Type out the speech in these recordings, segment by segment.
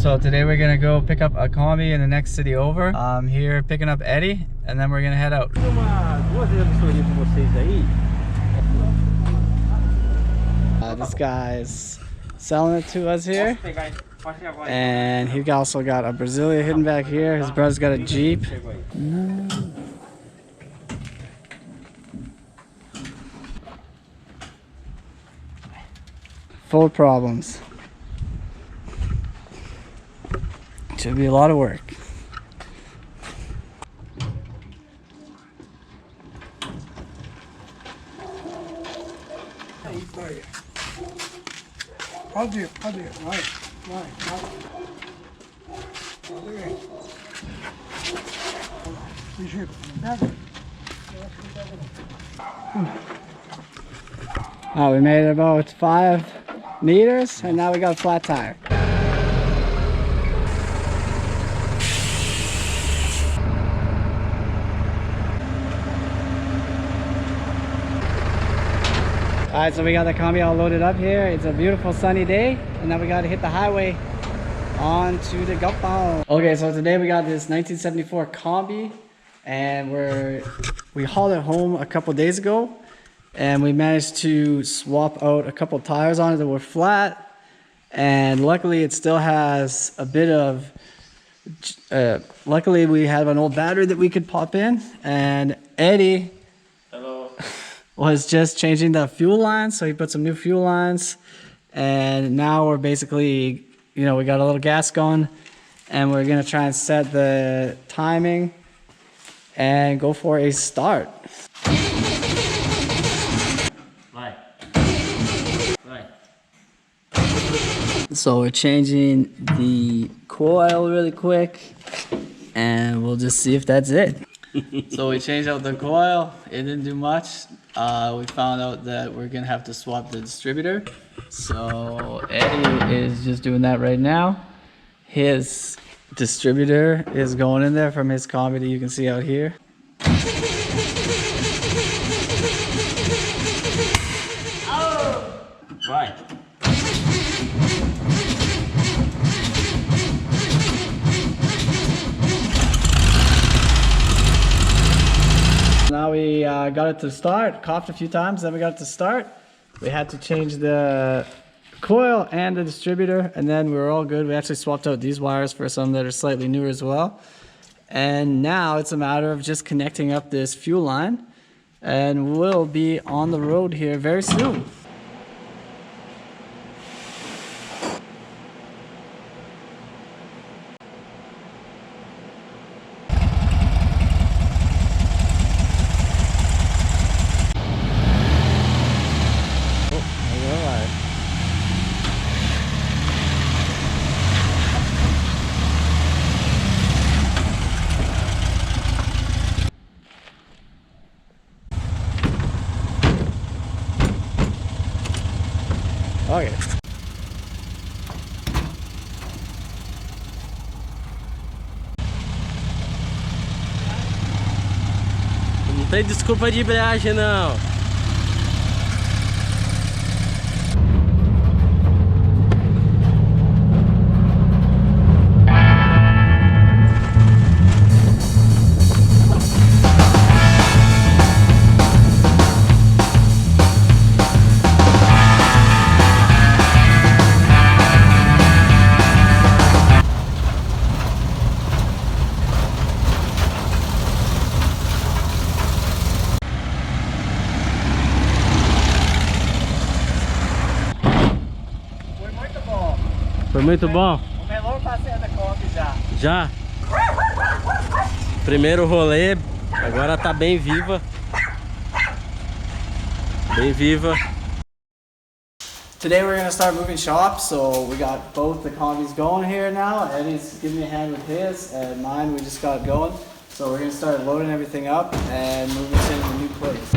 So today we're gonna go pick up a combi in the next city over. I'm here picking up Eddie, and then we're gonna head out. This guy's selling it to us here, and he also got a Brasilia hidden back here. His brother's got a Jeep. Full of problems. Should be a lot of work. Hadi, hadi, vay. We made about 5 meters, and now we got a flat tire. Alright, so we got the combi all loaded up here. It's a beautiful sunny day, and now we got to hit the highway onto the Gapao. Okay, so today we got this 1974 combi, and we hauled it home a couple days ago, and we managed to swap out a couple tires on it that were flat, and luckily it still has a bit of luckily we have an old battery that we could pop in, and Eddie was just changing the fuel lines, so he put some new fuel lines, and now we're basically, you know, we got a little gas going, and we're gonna try and set the timing and go for a start. So we're changing the coil really quick, and we'll just see if that's it. So we changed out the coil. It didn't do much. We found out that we're gonna have to swap the distributor. So Eddie is just doing that right now. His distributor is going in there from his combi that you can see out here. Oh! Right. Now we got it to start, coughed a few times, then we got it to start. We had to change the coil and the distributor, and then we were all good. We actually swapped out these wires for some that are slightly newer as well. And now it's a matter of just connecting up this fuel line, and we'll be on the road here very soon. Okay. Não tem desculpa de embreagem, não. Foi muito bom? O melhor passeio da Kombi já. Já? Primeiro rolê, agora tá bem viva. Bem viva. Today we're gonna start moving shop, so we got both the combis going here now. Eddie's giving me a hand with his, and mine we just got going. So we're gonna start loading everything up and moving it into a new place.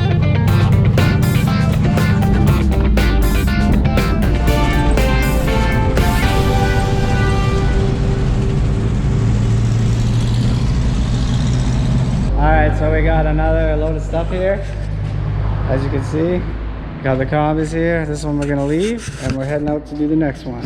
Alright, so we got another load of stuff here. As you can see, got the combis here. This one we're gonna leave, and we're heading out to do the next one.